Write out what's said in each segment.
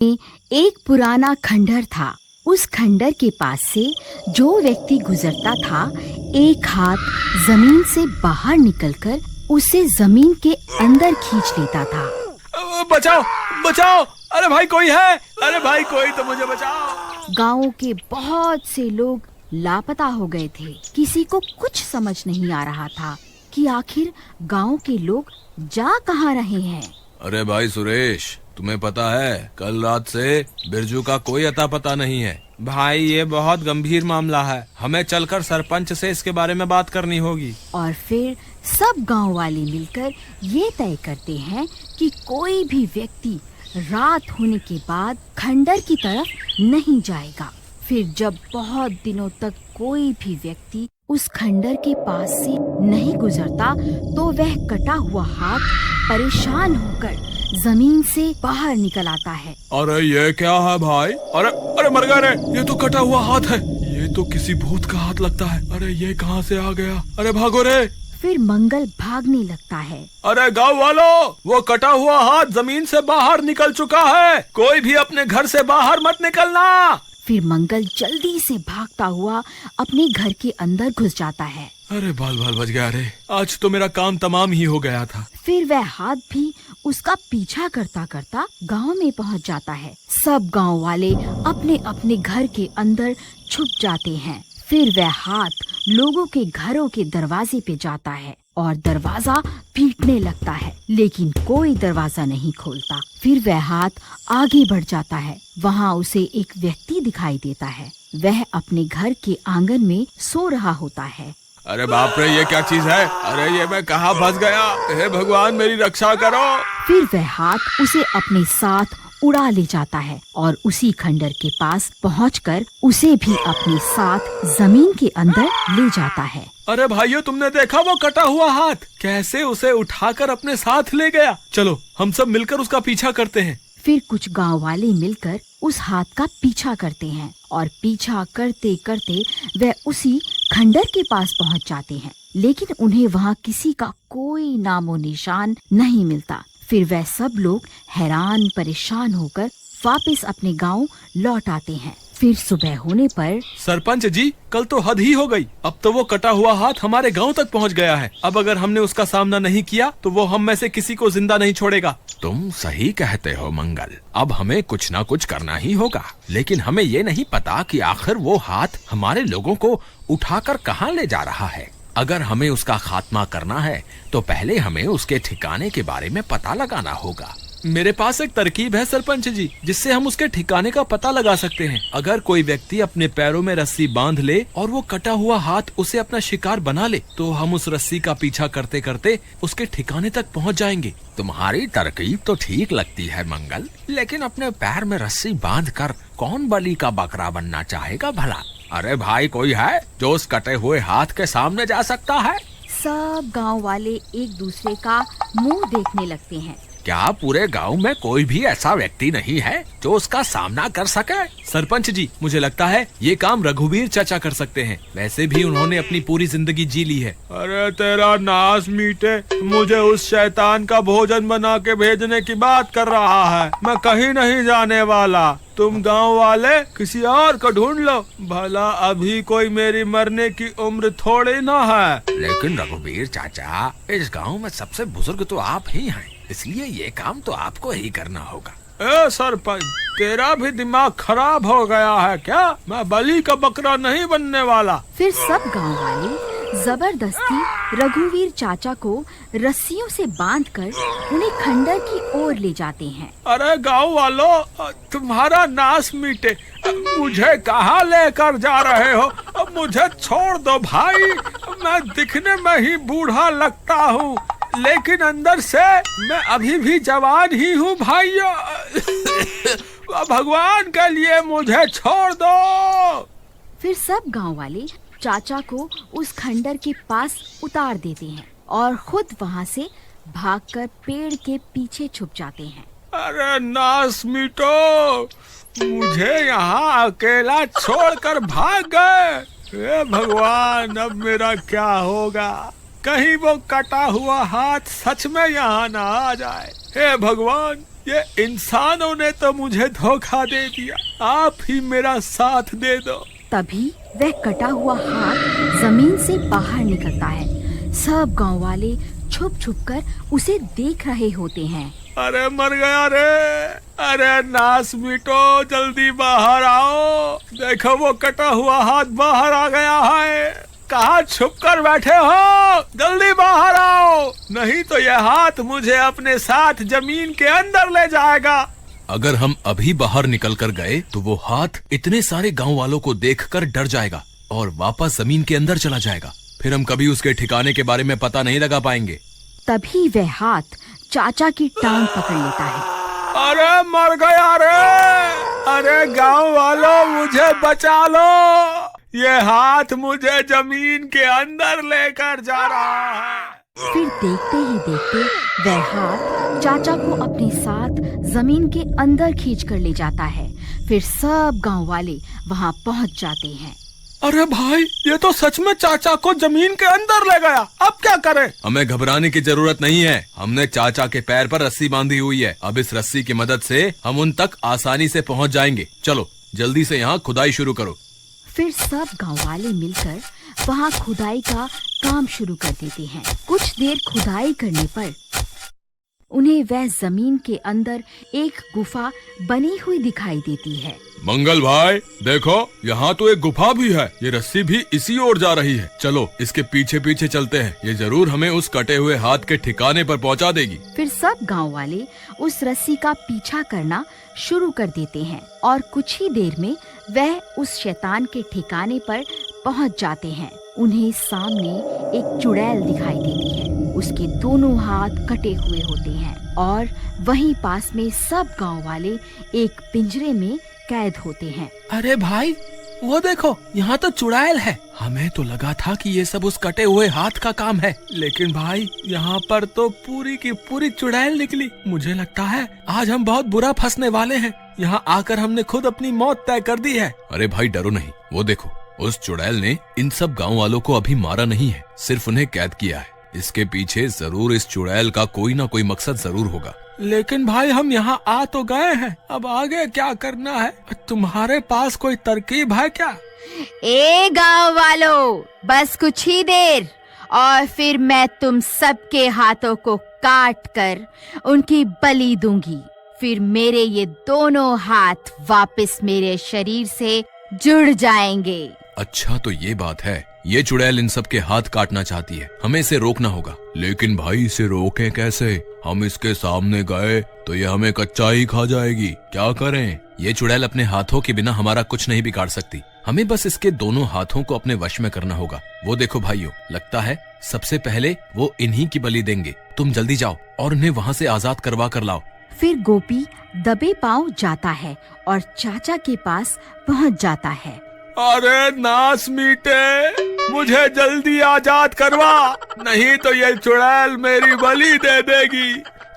एक पुराना खंडहर था। उस खंडहर के पास से जो व्यक्ति गुजरता था, एक हाथ जमीन से बाहर निकलकर उसे जमीन के अंदर खींच लेता था। बचाओ बचाओ, अरे भाई कोई है, अरे भाई कोई तो मुझे बचाओ। गांव के बहुत से लोग लापता हो गए थे। किसी को कुछ समझ नहीं आ रहा था कि आखिर गांव के लोग जा कहाँ रहे हैं। अरे भाई सुरेश, तुम्हें पता है कल रात से बिरजू का कोई अता पता नहीं है। भाई ये बहुत गंभीर मामला है, हमें चलकर सरपंच से इसके बारे में बात करनी होगी। और फिर सब गांव वाले मिलकर ये तय करते हैं कि कोई भी व्यक्ति रात होने के बाद खंडहर की तरफ नहीं जाएगा। फिर जब बहुत दिनों तक कोई भी व्यक्ति उस खंडहर के पास से नहीं गुजरता, तो वह कटा हुआ हाथ परेशान होकर जमीन से बाहर निकल आता है। अरे ये क्या है भाई? अरे अरे मर गया रे, ये तो कटा हुआ हाथ है। ये तो किसी भूत का हाथ लगता है। अरे ये कहाँ से आ गया? अरे भागो रे। फिर मंगल भागने लगता है। अरे गाँव वालों, वो कटा हुआ हाथ जमीन से बाहर निकल चुका है, कोई भी अपने घर से बाहर मत निकलना। फिर मंगल जल्दी से भागता हुआ अपने घर के अंदर घुस जाता है। अरे बाल बाल बच गया रे, आज तो मेरा काम तमाम ही हो गया था। फिर वह हाथ भी उसका पीछा करता करता गांव में पहुंच जाता है। सब गांव वाले अपने अपने घर के अंदर छुप जाते हैं। फिर वह हाथ लोगों के घरों के दरवाजे पे जाता है और दरवाजा पीटने लगता है, लेकिन कोई दरवाजा नहीं खोलता। फिर वह हाथ आगे बढ़ जाता है। वहाँ उसे एक व्यक्ति दिखाई देता है। वह अपने घर के आंगन में सो रहा होता है। अरे बाप रे, ये क्या चीज है? अरे ये मैं कहाँ फंस गया? हे भगवान मेरी रक्षा करो। फिर वह हाथ उसे अपने साथ उड़ा ले जाता है और उसी खंडहर के पास पहुंचकर उसे भी अपने साथ जमीन के अंदर ले जाता है। अरे भाइयों, तुमने देखा वो कटा हुआ हाथ कैसे उसे उठाकर अपने साथ ले गया? चलो हम सब मिलकर उसका पीछा करते हैं। फिर कुछ गांव वाले मिलकर उस हाथ का पीछा करते हैं और पीछा करते करते वह उसी खंडहर के पास पहुंच जाते हैं, लेकिन उन्हें वहां किसी का कोई नामो निशान नहीं मिलता। फिर वह सब लोग हैरान परेशान होकर वापस अपने गांव लौट आते हैं। फिर सुबह होने पर सरपंच जी, कल तो हद ही हो गई। अब तो वो कटा हुआ हाथ हमारे गांव तक पहुंच गया है। अब अगर हमने उसका सामना नहीं किया तो वो हम में से किसी को जिंदा नहीं छोड़ेगा। तुम सही कहते हो मंगल, अब हमें कुछ ना कुछ करना ही होगा, लेकिन हमें ये नहीं पता कि आखिर वो हाथ हमारे लोगों को उठाकर कहाँ ले जा रहा है। अगर हमें उसका खात्मा करना है तो पहले हमें उसके ठिकाने के बारे में पता लगाना होगा। मेरे पास एक तरकीब है सरपंच जी, जिससे हम उसके ठिकाने का पता लगा सकते हैं। अगर कोई व्यक्ति अपने पैरों में रस्सी बांध ले और वो कटा हुआ हाथ उसे अपना शिकार बना ले, तो हम उस रस्सी का पीछा करते करते उसके ठिकाने तक पहुंच जाएंगे। तुम्हारी तरकीब तो ठीक लगती है मंगल, लेकिन अपने पैर में रस्सी बांधकर कौन बलि का बकरा बनना चाहेगा भला? अरे भाई, कोई है जो उस कटे हुए हाथ के सामने जा सकता है? सब गांव वाले एक दूसरे का मुंह देखने लगते हैं। क्या पूरे गांव में कोई भी ऐसा व्यक्ति नहीं है जो उसका सामना कर सके? सरपंच जी, मुझे लगता है ये काम रघुवीर चाचा कर सकते हैं। वैसे भी उन्होंने अपनी पूरी जिंदगी जी ली है। अरे तेरा नाश मीटे, मुझे उस शैतान का भोजन बना के भेजने की बात कर रहा है। मैं कहीं नहीं जाने वाला। तुम गांव वाले किसी और को ढूंढ लो, भला अभी कोई मेरी मरने की उम्र थोड़ी ना है। लेकिन रघुवीर चाचा, इस गांव में सबसे बुजुर्ग तो आप ही हैं, इसलिए ये काम तो आपको ही करना होगा। ए सरपंच, तेरा भी दिमाग खराब हो गया है क्या? मैं बलि का बकरा नहीं बनने वाला। फिर सब गांव वाले जबरदस्ती रघुवीर चाचा को रस्सियों से बांधकर उन्हें खंडहर की ओर ले जाते हैं। अरे गांव वालों, तुम्हारा नाश मीटे, मुझे कहाँ लेकर जा रहे हो? मुझे छोड़ दो भाई, मैं दिखने में ही बूढ़ा लगता हूँ, लेकिन अंदर से मैं अभी भी जवान ही हूँ भाइयों। भगवान के लिए मुझे छोड़ दो। फिर सब गांव वाले चाचा को उस खंडहर के पास उतार देते हैं और खुद वहाँ से भागकर पेड़ के पीछे छुप जाते हैं। अरे नाश मीटो, मुझे यहाँ अकेला छोड़कर भाग गए। हे भगवान, अब मेरा क्या होगा? कहीं वो कटा हुआ हाथ सच में यहाँ ना आ जाए। हे भगवान, ये इंसानों ने तो मुझे धोखा दे दिया, आप ही मेरा साथ दे दो। तभी वह कटा हुआ हाथ जमीन से बाहर निकलता है। सब गांव वाले छुप छुप कर उसे देख रहे होते हैं। अरे मर गया रे, अरे नास मिटो, जल्दी बाहर आओ, देखो वो कटा हुआ हाथ बाहर आ गया है। कहाँ छुप कर बैठे हो, जल्दी बाहर आओ, नहीं तो यह हाथ मुझे अपने साथ जमीन के अंदर ले जाएगा। अगर हम अभी बाहर निकल कर गए तो वो हाथ इतने सारे गांव वालों को देखकर डर जाएगा और वापस जमीन के अंदर चला जाएगा। फिर हम कभी उसके ठिकाने के बारे में पता नहीं लगा पाएंगे। तभी वह हाथ चाचा की टांग पकड़ लेता है। अरे मर गया रे, अरे गांव वालों मुझे बचा लो, ये हाथ मुझे जमीन के अंदर लेकर जा रहा है। फिर देखते ही देखते वह हाथ चाचा को अपने साथ जमीन के अंदर खींच कर ले जाता है। फिर सब गांव वाले वहां पहुंच जाते हैं। अरे भाई, ये तो सच में चाचा को जमीन के अंदर ले गया, अब क्या करें? हमें घबराने की जरूरत नहीं है, हमने चाचा के पैर पर रस्सी बांधी हुई है। अब इस रस्सी की मदद से हम उन तक आसानी से पहुंच जाएंगे। चलो जल्दी से यहाँ खुदाई शुरू करो। फिर सब गांव वाले मिलकर वहां खुदाई का काम शुरू कर देते हैं। कुछ देर खुदाई करने पर उन्हें वह जमीन के अंदर एक गुफा बनी हुई दिखाई देती है। मंगल भाई देखो, यहाँ तो एक गुफा भी है, ये रस्सी भी इसी ओर जा रही है। चलो इसके पीछे पीछे चलते हैं, ये जरूर हमें उस कटे हुए हाथ के ठिकाने पर पहुँचा देगी। फिर सब गांव वाले उस रस्सी का पीछा करना शुरू कर देते हैं और कुछ ही देर में वह उस शैतान के ठिकाने पर पहुंच जाते हैं। उन्हें सामने एक चुड़ैल दिखाई देती है, उसके दोनों हाथ कटे हुए होते हैं और वहीं पास में सब गांव वाले एक पिंजरे में कैद होते हैं। अरे भाई वो देखो, यहाँ तो चुड़ैल है। हमें तो लगा था कि ये सब उस कटे हुए हाथ का काम है, लेकिन भाई यहाँ पर तो पूरी की पूरी चुड़ैल निकली। मुझे लगता है आज हम बहुत बुरा फंसने वाले हैं। यहाँ आकर हमने खुद अपनी मौत तय कर दी है। अरे भाई डरो नहीं, वो देखो उस चुड़ैल ने इन सब गांव वालों को अभी मारा नहीं है, सिर्फ उन्हें कैद किया है। इसके पीछे जरूर इस चुड़ैल का कोई ना कोई मकसद जरूर होगा। लेकिन भाई हम यहाँ आ तो गए हैं, अब आगे क्या करना है? तुम्हारे पास कोई तरकीब है क्या? ए गांव वालों, बस कुछ ही देर और फिर मैं तुम सबके हाथों को काट कर उनकी बलि दूंगी। फिर मेरे ये दोनों हाथ वापस मेरे शरीर से जुड़ जाएंगे। अच्छा तो ये बात है, ये चुड़ैल इन सब के हाथ काटना चाहती है, हमें इसे रोकना होगा। लेकिन भाई इसे रोकें कैसे? हम इसके सामने गए तो ये हमें कच्चा ही खा जाएगी, क्या करें? ये चुड़ैल अपने हाथों के बिना हमारा कुछ नहीं बिगाड़ सकती, हमें बस इसके दोनों हाथों को अपने वश में करना होगा। वो देखो भाइयों, लगता है सबसे पहले वो इन्हीं की बलि देंगे। तुम जल्दी जाओ और उन्हें वहाँ से आजाद करवा कर लाओ। फिर गोपी दबे पांव जाता है और चाचा के पास पहुँच जाता है। अरे नास मीटे, मुझे जल्दी आजाद करवा, नहीं तो ये चुड़ैल मेरी बलि दे देगी।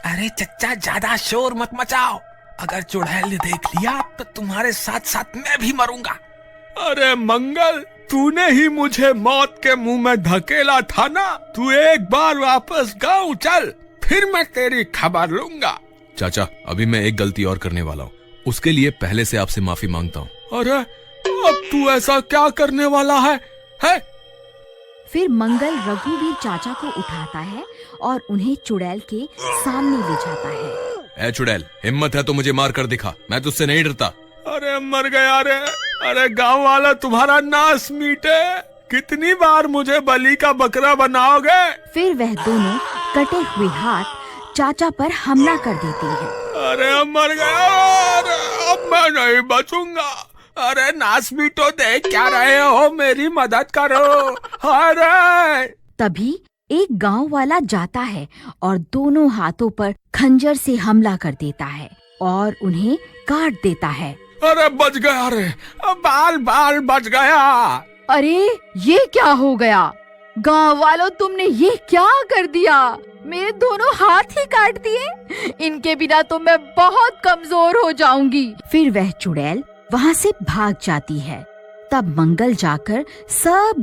अरे चच्चा ज्यादा शोर मत मचाओ, अगर चुड़ैल ने देख लिया तो तुम्हारे साथ साथ मैं भी मरूंगा। अरे मंगल, तूने ही मुझे मौत के मुंह में धकेला था ना, तू एक बार वापस गाँव चल, फिर मैं तेरी खबर लूंगा। चाचा अभी मैं एक गलती और करने वाला हूँ, उसके लिए पहले से आपसे माफी मांगता हूँ। अरे अब तू ऐसा क्या करने वाला है? फिर मंगल रघुवीर चाचा को उठाता है और उन्हें चुड़ैल के सामने ले जाता है। ए चुड़ैल, हिम्मत है तो मुझे मार कर दिखा, मैं तुझसे नहीं डरता। अरे मर गया रे, अरे गांव वाला तुम्हारा नाश मीटे, कितनी बार मुझे बलि का बकरा बनाओगे? फिर वह दोनों कटे हुए हाथ चाचा पर हमला कर देते हैं। अरे मर गया, अरे अब मैं नहीं बचूंगा। अरे नास मीटो, देख क्या रहे हो, मेरी मदद करो। अरे तभी एक गांव वाला जाता है और दोनों हाथों पर खंजर से हमला कर देता है और उन्हें काट देता है। अरे बच गया रे, बाल बाल बच गया। अरे ये क्या हो गया? गांव वालों, तुमने ये क्या कर दिया? मेरे दोनों हाथ ही काट दिए, इनके बिना तो मैं बहुत कमजोर हो जाऊंगी। फिर वह चुड़ैल वहाँ से भाग जाती है। तब मंगल जाकर सब